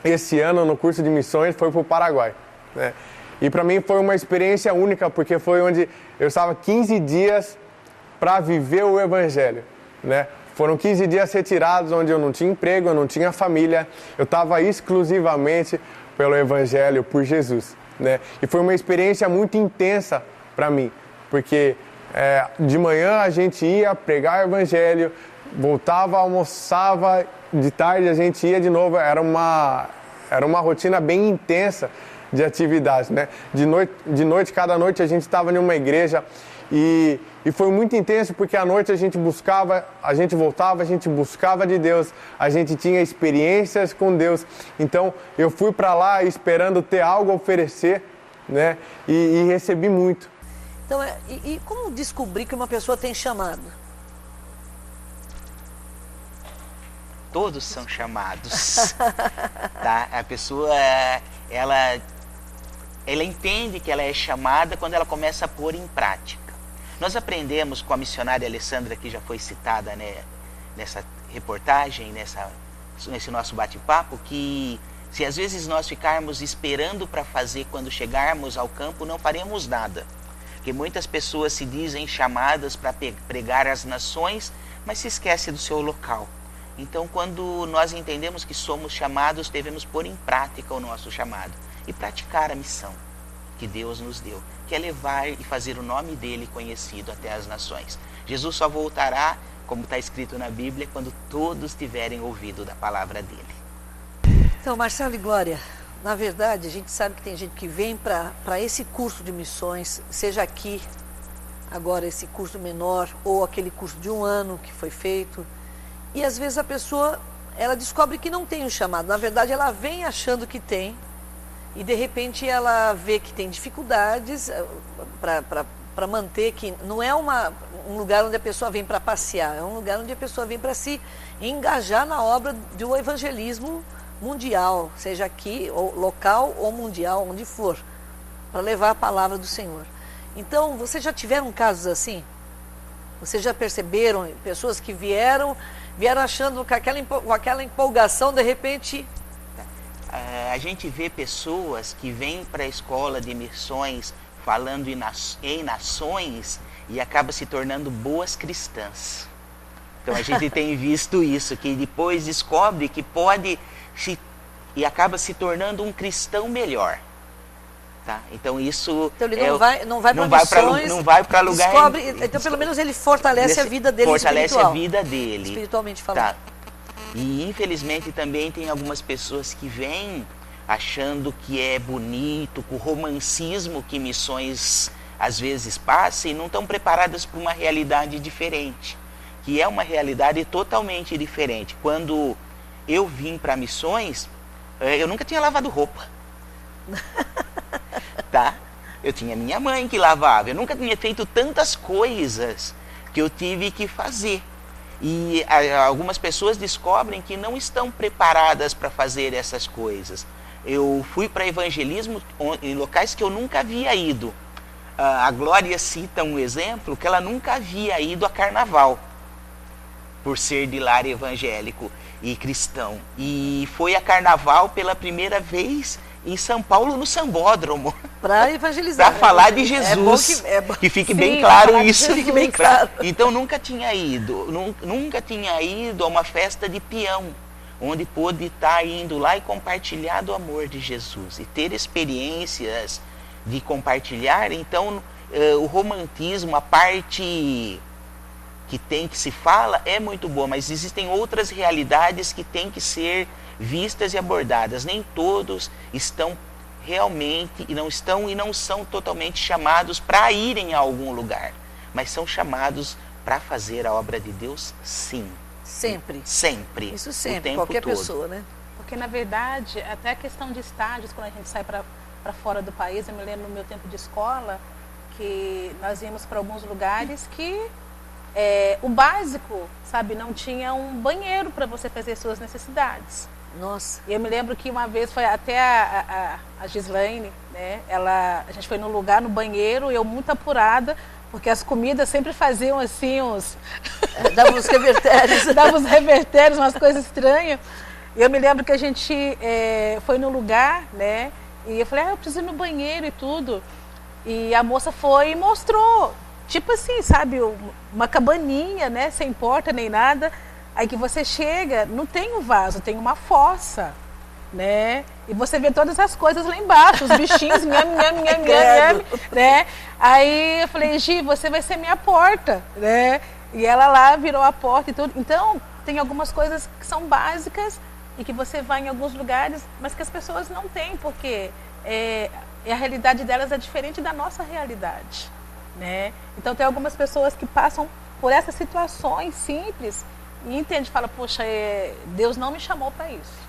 esse ano no curso de missões, foi para o Paraguai, né? E para mim foi uma experiência única, porque foi onde eu estava 15 dias para viver o Evangelho, né? Foram 15 dias retirados, onde eu não tinha emprego, eu não tinha família, eu estava exclusivamente pelo Evangelho, por Jesus, né? E foi uma experiência muito intensa para mim, porque de manhã a gente ia pregar o Evangelho, voltava, almoçava, de tarde a gente ia de novo, era uma rotina bem intensa de atividades, né? De noite, cada noite a gente estava em uma igreja e foi muito intenso porque à noite a gente buscava, a gente voltava, a gente buscava de Deus, a gente tinha experiências com Deus. Então eu fui para lá esperando ter algo a oferecer, né? E recebi muito. Então, e como descobrir que uma pessoa tem chamado? Todos são chamados, tá? A pessoa, ela entende que ela é chamada quando ela começa a pôr em prática. Nós aprendemos com a missionária Alessandra, que já foi citada, né, nessa reportagem, nesse nosso bate-papo, que se às vezes nós ficarmos esperando para fazer quando chegarmos ao campo, não faremos nada. Porque muitas pessoas se dizem chamadas para pregar às nações, mas se esquece do seu local. Então, quando nós entendemos que somos chamados, devemos pôr em prática o nosso chamado e praticar a missão que Deus nos deu, que é levar e fazer o nome dele conhecido até as nações. Jesus só voltará, como está escrito na Bíblia, quando todos tiverem ouvido da palavra dele. Então, Marcelo e Glória, na verdade, a gente sabe que tem gente que vem para esse curso de missões, seja aqui, agora esse curso menor, ou aquele curso de 1 ano que foi feito, e às vezes a pessoa, ela descobre que não tem um chamado. Na verdade, ela vem achando que tem, e de repente ela vê que tem dificuldades para manter, que não é um lugar onde a pessoa vem para passear, é um lugar onde a pessoa vem para se engajar na obra do evangelismo mundial, seja aqui, ou local ou mundial, onde for, para levar a palavra do Senhor. Então, vocês já tiveram casos assim? Vocês já perceberam pessoas que vieram achando com aquela empolgação, de repente... A gente vê pessoas que vêm para a escola de missões falando em nações e acabam se tornando boas cristãs. Então a gente tem visto isso, que depois descobre que pode e acaba se tornando um cristão melhor. Tá? Então isso... Então ele não vai para missões, não vai para lugar... Então pelo menos ele fortalece a vida dele fortalece a vida dele. Espiritualmente falando. Tá. E infelizmente também tem algumas pessoas que vêm achando que é bonito, com o romancismo que missões às vezes passam, e não estão preparadas para uma realidade diferente, que é uma realidade totalmente diferente. Quando eu vim para missões, eu nunca tinha lavado roupa. Tá? Eu tinha minha mãe que lavava, eu nunca tinha feito tantas coisas que eu tive que fazer. E algumas pessoas descobrem que não estão preparadas para fazer essas coisas. Eu fui para evangelismo em locais que eu nunca havia ido. A Glória cita um exemplo que ela nunca havia ido a carnaval, por ser de lar evangélico e cristão. E foi a carnaval pela primeira vez em São Paulo, no Sambódromo. Para evangelizar. Para falar de Jesus. Que fique bem claro isso. Fique bem claro. Então nunca tinha ido a uma festa de peão, onde pôde estar indo lá e compartilhar do amor de Jesus. E ter experiências de compartilhar. Então o romantismo, a parte que se fala é muito boa, mas existem outras realidades que têm que ser vistas e abordadas. Nem todos estão realmente e não são totalmente chamados para irem a algum lugar, mas são chamados para fazer a obra de Deus, sim. Sempre. Sempre. Isso sempre, qualquer pessoa, né? porque na verdade, até a questão de estágios, quando a gente sai para fora do país, eu me lembro no meu tempo de escola, que nós íamos para alguns lugares que o básico, sabe, não tinha um banheiro para você fazer suas necessidades. Nossa. E eu me lembro que uma vez foi até a Gislaine, né? A gente foi num lugar, no banheiro, e eu muito apurada, porque as comidas sempre faziam assim uns... Davam uns revertérios. Davam uns revertérios, umas coisas estranhas. E eu me lembro que a gente foi no lugar, né? E eu falei, eu preciso ir no banheiro e tudo. E a moça foi e mostrou, tipo assim, sabe, uma cabaninha, né? Sem porta nem nada. Aí que você chega, não tem um vaso, tem uma fossa, né? E você vê todas as coisas lá embaixo, os bichinhos, né? Aí eu falei, Gi, você vai ser minha porta, né? E ela lá virou a porta e tudo. Então, tem algumas coisas que são básicas e que você vai em alguns lugares, mas que as pessoas não têm, porque a realidade delas é diferente da nossa realidade, né? Então, tem algumas pessoas que passam por essas situações simples e entende, fala, poxa, Deus não me chamou para isso.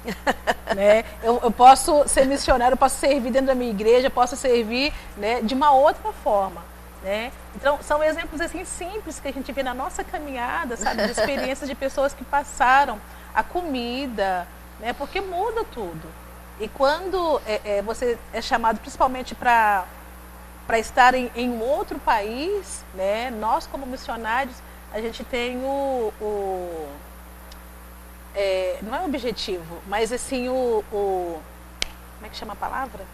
Né? Eu posso ser missionário, eu posso servir dentro da minha igreja, eu posso servir, né, de uma outra forma. Né? Então, são exemplos assim simples que a gente vê na nossa caminhada, sabe, de experiências de pessoas que passaram, a comida, né, porque muda tudo. E quando você é chamado principalmente para estar em um outro país, né, nós como missionários, a gente tem não é o objetivo, mas assim como é que chama a palavra?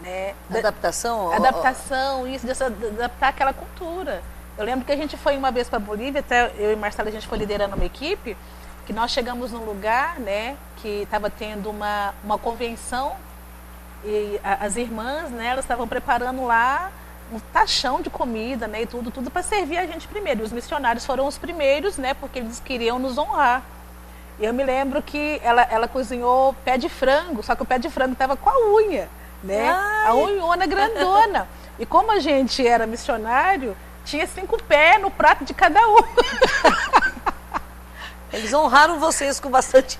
Né? Adaptação? Adaptação, isso, de adaptar aquela cultura. Eu lembro que a gente foi uma vez para a Bolívia, até eu e Marcela, a gente foi liderando uma equipe, que nós chegamos num lugar, né, que estava tendo uma convenção, e as irmãs, né, elas estavam preparando lá um tachão de comida, né, e tudo para servir a gente primeiro. E os missionários foram os primeiros, né, porque eles queriam nos honrar. E eu me lembro que ela cozinhou pé de frango, só que o pé de frango estava com a unha, né, a unhona grandona. E como a gente era missionário, tinha 5 pés no prato de cada um. Eles honraram vocês com bastante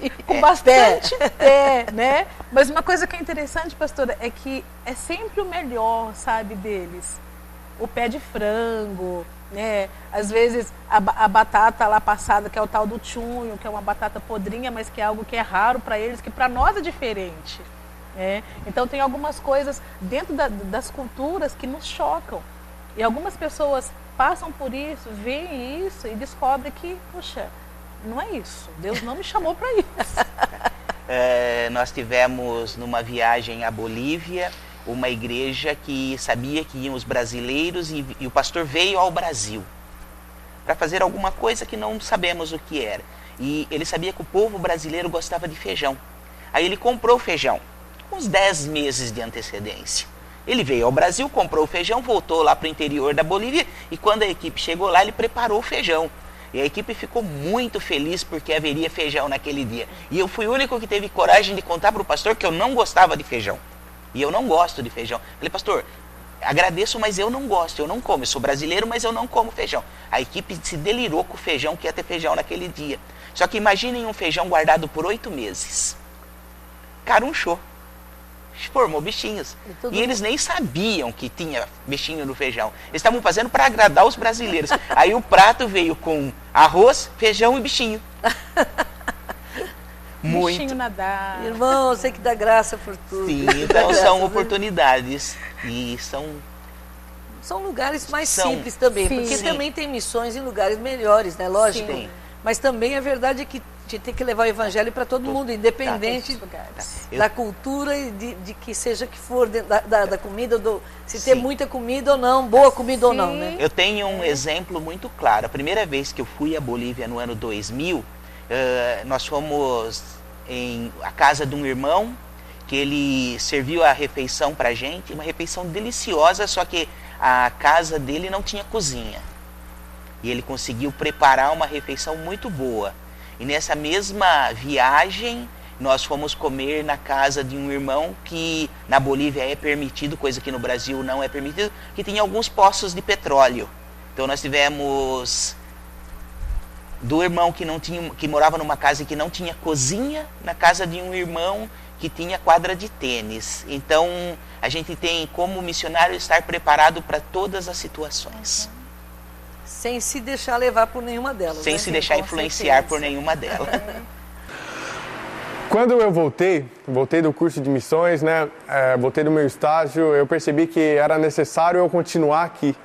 pé, né? Mas uma coisa que é interessante, pastora, é que é sempre o melhor, sabe, deles. O pé de frango, né? Às vezes a batata lá passada, que é o tal do chunho, que é uma batata podrinha, mas que é algo que é raro para eles, que para nós é diferente. Né? Então tem algumas coisas dentro das culturas que nos chocam. E algumas pessoas passam por isso, veem isso e descobrem que, poxa, não é isso. Deus não me chamou para isso. Nós tivemos numa viagem à Bolívia uma igreja que sabia que iam os brasileiros e o pastor veio ao Brasil para fazer alguma coisa que não sabemos o que era. E ele sabia que o povo brasileiro gostava de feijão. Aí ele comprou feijão, com uns 10 meses de antecedência. Ele veio ao Brasil, comprou o feijão, voltou lá para o interior da Bolívia e quando a equipe chegou lá, ele preparou o feijão. E a equipe ficou muito feliz porque haveria feijão naquele dia. E eu fui o único que teve coragem de contar para o pastor que eu não gostava de feijão. E eu não gosto de feijão. Falei, pastor, agradeço, mas eu não gosto, eu não como. Eu sou brasileiro, mas eu não como feijão. A equipe se delirou com o feijão, que ia ter feijão naquele dia. Só que imaginem um feijão guardado por 8 meses. Carunchou. Formou bichinhos. E eles nem sabiam que tinha bichinho no feijão. Eles estavam fazendo para agradar os brasileiros. Aí o prato veio com arroz, feijão e bichinho. Muito. Bichinho nadar. Irmão, você que dá graça por tudo. Sim, então são oportunidades. E são lugares mais simples também. Sim. Porque também tem missões em lugares melhores, né? Lógico. Sim. Mas também a verdade é que a gente tem que levar o evangelho para todo mundo, independente da cultura e de que seja que for, da comida, se ter muita comida ou não, boa comida ou não, né? Eu tenho um exemplo muito claro. A primeira vez que eu fui à Bolívia no ano 2000, nós fomos em a casa de um irmão, que ele serviu a refeição para a gente, uma refeição deliciosa, só que a casa dele não tinha cozinha. E ele conseguiu preparar uma refeição muito boa. E nessa mesma viagem, nós fomos comer na casa de um irmão que na Bolívia é permitido, coisa que no Brasil não é permitido, que tinha alguns poços de petróleo. Então nós tivemos do irmão que morava numa casa que não tinha cozinha, na casa de um irmão que tinha quadra de tênis. Então, a gente tem como missionário estar preparado para todas as situações. Sem se deixar levar por nenhuma delas. Sem se deixar influenciar por nenhuma delas. Quando eu voltei do curso de missões, né, voltei do meu estágio, eu percebi que era necessário eu continuar aqui,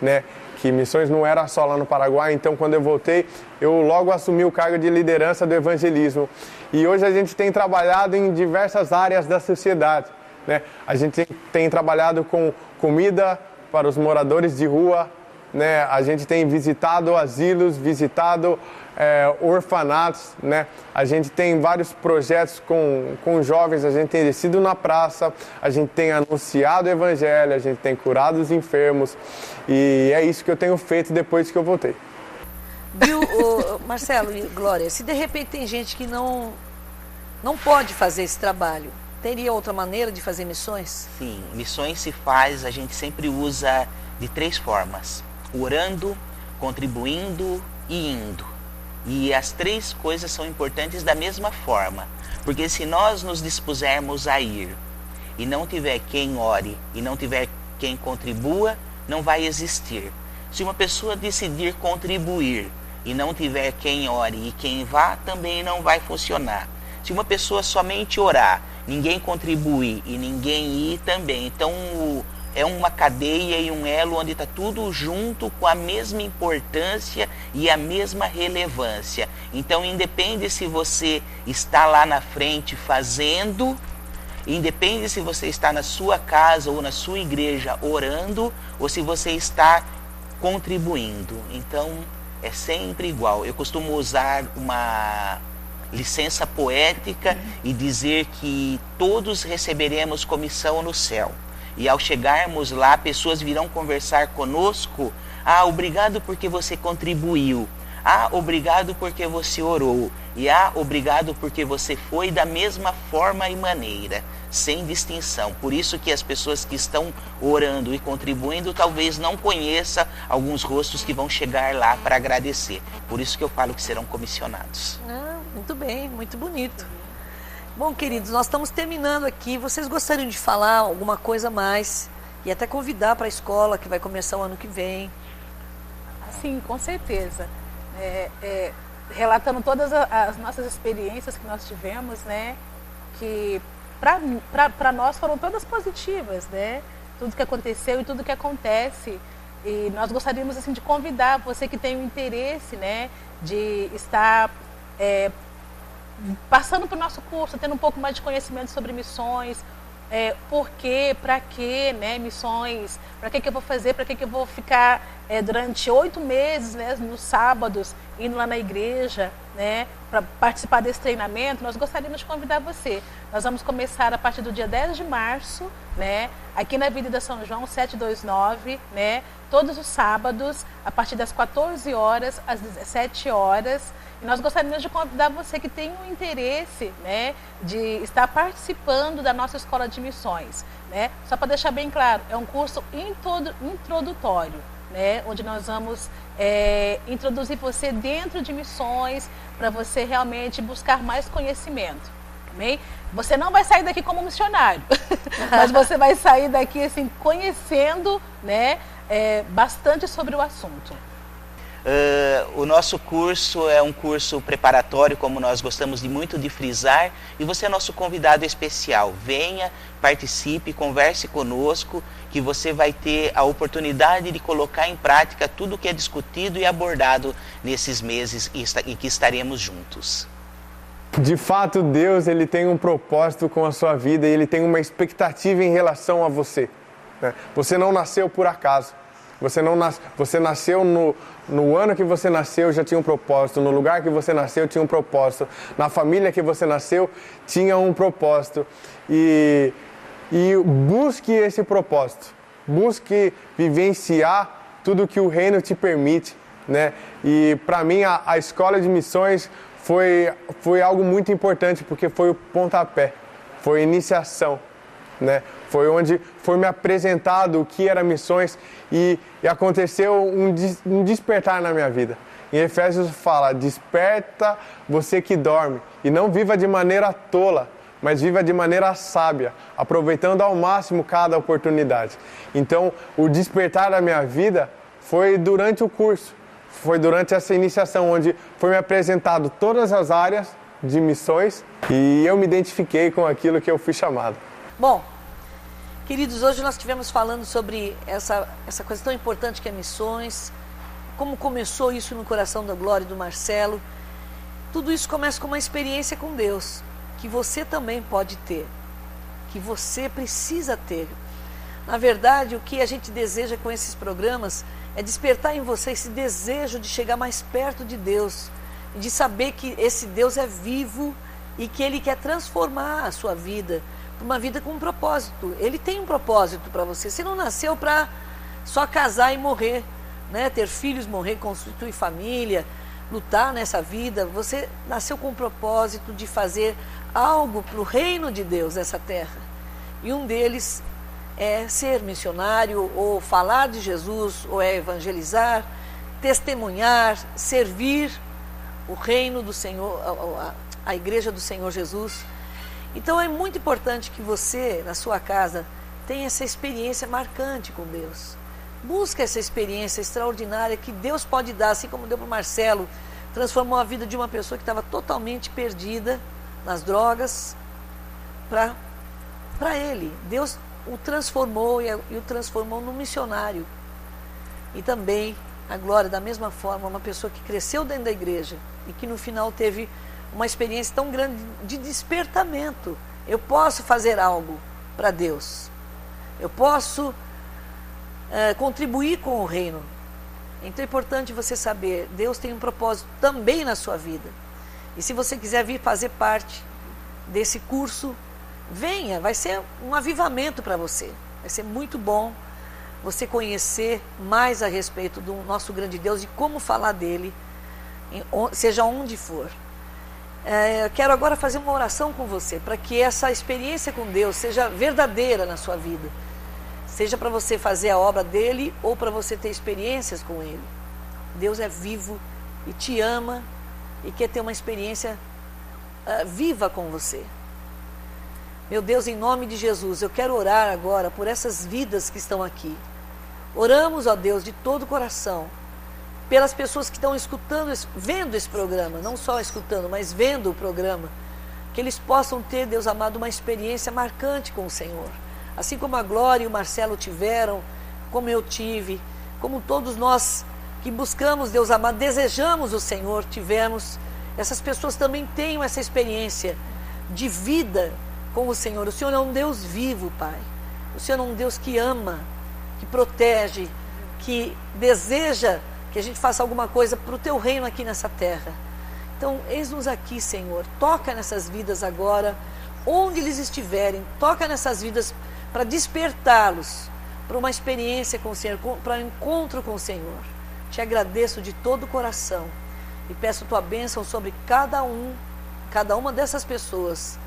né, que missões não era só lá no Paraguai. Então, quando eu voltei, eu logo assumi o cargo de liderança do evangelismo. E hoje a gente tem trabalhado em diversas áreas da sociedade, né? A gente tem trabalhado com comida para os moradores de rua, né? A gente tem visitado asilos, visitado orfanatos, né? A gente tem vários projetos com jovens, a gente tem descido na praça, a gente tem anunciado o evangelho, a gente tem curado os enfermos, e é isso que eu tenho feito depois que eu voltei. Viu, Marcelo e Glória, se de repente tem gente que não pode fazer esse trabalho, teria outra maneira de fazer missões? Sim, missões se faz, a gente sempre usa de 3 formas: orando, contribuindo e indo. E as 3 coisas são importantes da mesma forma, porque se nós nos dispusermos a ir e não tiver quem ore e não tiver quem contribua, não vai existir. Se uma pessoa decidir contribuir e não tiver quem ore e quem vá, também não vai funcionar. Se uma pessoa somente orar, ninguém contribuir e ninguém ir também, então é uma cadeia e um elo onde está tudo junto com a mesma importância e a mesma relevância. Então, independe se você está lá na frente fazendo, independe se você está na sua casa ou na sua igreja orando, ou se você está contribuindo. Então, é sempre igual. Eu costumo usar uma licença poética e dizer que todos receberemos comissão no céu. E ao chegarmos lá, pessoas virão conversar conosco. Ah, obrigado porque você contribuiu. Ah, obrigado porque você orou. E ah, obrigado porque você foi da mesma forma e maneira, sem distinção. Por isso que as pessoas que estão orando e contribuindo talvez não conheçam alguns rostos que vão chegar lá para agradecer. Por isso que eu falo que serão comissionados. Ah, muito bem, muito bonito. Bom, queridos, nós estamos terminando aqui. Vocês gostariam de falar alguma coisa a mais? E até convidar para a escola, que vai começar o ano que vem. Sim, com certeza. Relatando todas as nossas experiências que nós tivemos, né? Que para nós foram todas positivas, né? Tudo que aconteceu e tudo que acontece. E nós gostaríamos assim de convidar você que tem o interesse, né? De estar passando para o nosso curso, tendo um pouco mais de conhecimento sobre missões, por quê, para quê, né, missões, para que eu vou fazer, para que eu vou ficar durante 8 meses, né, nos sábados, indo lá na igreja, né, para participar desse treinamento. Nós gostaríamos de convidar você. Nós vamos começar a partir do dia 10 de março, né, aqui na Avenida São João, 729, né, todos os sábados, a partir das 14 horas às 17 horas. E nós gostaríamos de convidar você que tem um interesse, né, de estar participando da nossa escola de missões, né? Só para deixar bem claro, é um curso introdutório, né, onde nós vamos introduzir você dentro de missões para você realmente buscar mais conhecimento. Amém? Você não vai sair daqui como missionário, mas você vai sair daqui assim conhecendo, né, bastante sobre o assunto. O nosso curso é um curso preparatório, como nós gostamos muito de frisar, e você é nosso convidado especial. Venha, participe, converse conosco, que você vai ter a oportunidade de colocar em prática tudo o que é discutido e abordado nesses meses em que estaremos juntos. De fato, Deus ele tem um propósito com a sua vida e Ele tem uma expectativa em relação a você, né? Você não nasceu por acaso. Você nasceu no ano que você nasceu, já tinha um propósito. No lugar que você nasceu, tinha um propósito. Na família que você nasceu, tinha um propósito. E busque esse propósito. Busque vivenciar tudo que o reino te permite, né? E para mim, a escola de missões foi algo muito importante, porque foi o pontapé, foi a iniciação, né? Foi onde foi me apresentado o que era missões e aconteceu um despertar na minha vida. Em Efésios fala, desperta você que dorme, e não viva de maneira tola, mas viva de maneira sábia, aproveitando ao máximo cada oportunidade. Então, o despertar da minha vida foi durante o curso, foi durante essa iniciação, onde foi me apresentado todas as áreas de missões e eu me identifiquei com aquilo que eu fui chamado. Bom, queridos, hoje nós estivemos falando sobre essa coisa tão importante que é missões, como começou isso no coração da Glória e do Marcelo. Tudo isso começa com uma experiência com Deus, que você também pode ter, que você precisa ter. Na verdade, o que a gente deseja com esses programas é despertar em você esse desejo de chegar mais perto de Deus, de saber que esse Deus é vivo e que Ele quer transformar a sua vida, uma vida com um propósito. Ele tem um propósito para você. Você não nasceu para só casar e morrer, né? Ter filhos, morrer, constituir família, lutar nessa vida. Você nasceu com o propósito de fazer algo para o reino de Deus nessa terra. E um deles é ser missionário, ou falar de Jesus, ou é evangelizar, testemunhar, servir o reino do Senhor, a igreja do Senhor Jesus. Então é muito importante que você, na sua casa, tenha essa experiência marcante com Deus. Busca essa experiência extraordinária que Deus pode dar, assim como deu para o Marcelo, transformou a vida de uma pessoa que estava totalmente perdida nas drogas, para ele. Deus o transformou e o transformou num missionário. E também a Glória, da mesma forma, uma pessoa que cresceu dentro da igreja e que no final teve uma experiência tão grande de despertamento. Eu posso fazer algo para Deus. Eu posso contribuir com o reino. Então é importante você saber, Deus tem um propósito também na sua vida. E se você quiser vir fazer parte desse curso, venha, vai ser um avivamento para você. Vai ser muito bom você conhecer mais a respeito do nosso grande Deus e como falar dele, seja onde for. Eu quero agora fazer uma oração com você, para que essa experiência com Deus seja verdadeira na sua vida. Seja para você fazer a obra dele ou para você ter experiências com ele. Deus é vivo e te ama e quer ter uma experiência viva com você. Meu Deus, em nome de Jesus, eu quero orar agora por essas vidas que estão aqui. Oramos, ó Deus, de todo o coração, pelas pessoas que estão escutando, vendo esse programa, não só escutando, mas vendo o programa, que eles possam ter, Deus amado, uma experiência marcante com o Senhor. Assim como a Glória e o Marcelo tiveram, como eu tive, como todos nós que buscamos, Deus amado, desejamos o Senhor, tivemos, essas pessoas também tenham essa experiência de vida com o Senhor. O Senhor é um Deus vivo, Pai. O Senhor é um Deus que ama, que protege, que deseja que a gente faça alguma coisa para o Teu reino aqui nessa terra. Então, eis-nos aqui, Senhor. Toca nessas vidas agora, onde eles estiverem. Toca nessas vidas para despertá-los para uma experiência com o Senhor, para um encontro com o Senhor. Te agradeço de todo o coração e peço Tua bênção sobre cada uma dessas pessoas.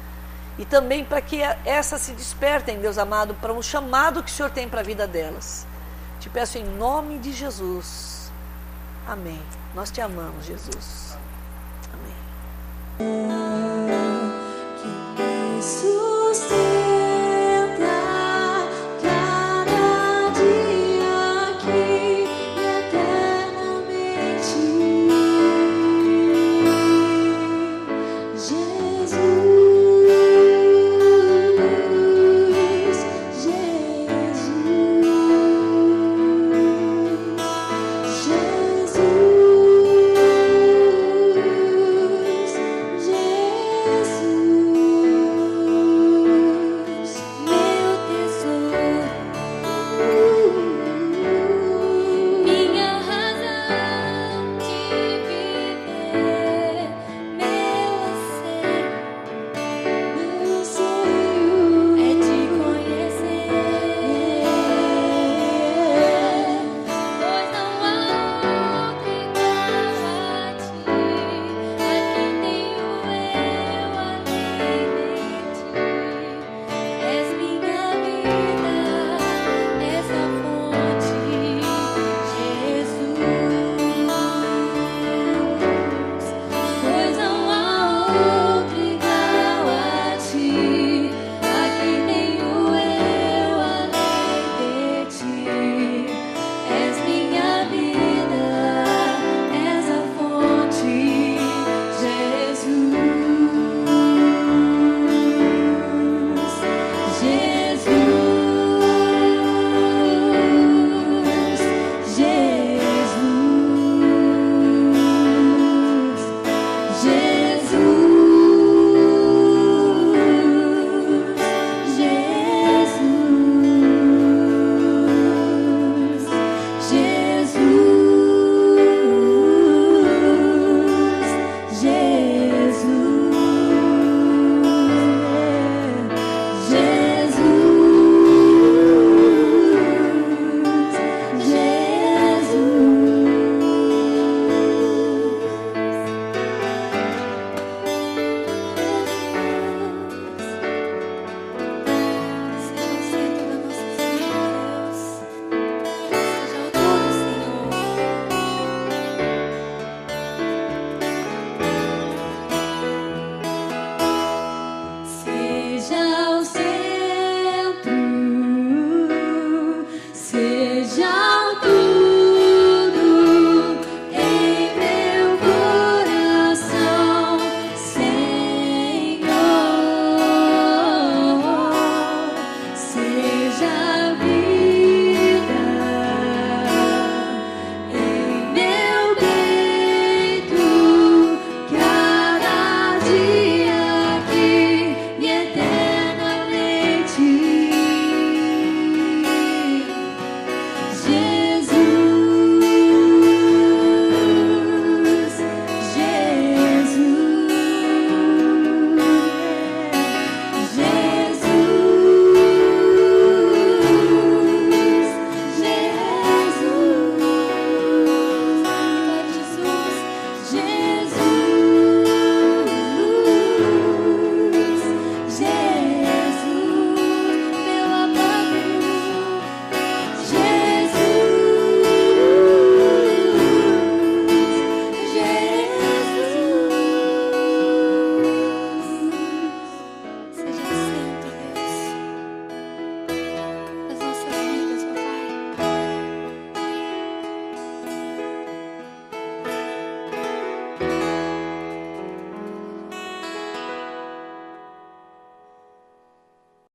E também para que essas se despertem, Deus amado, para um chamado que o Senhor tem para a vida delas. Te peço em nome de Jesus. Amém. Nós te amamos, Jesus. Amém.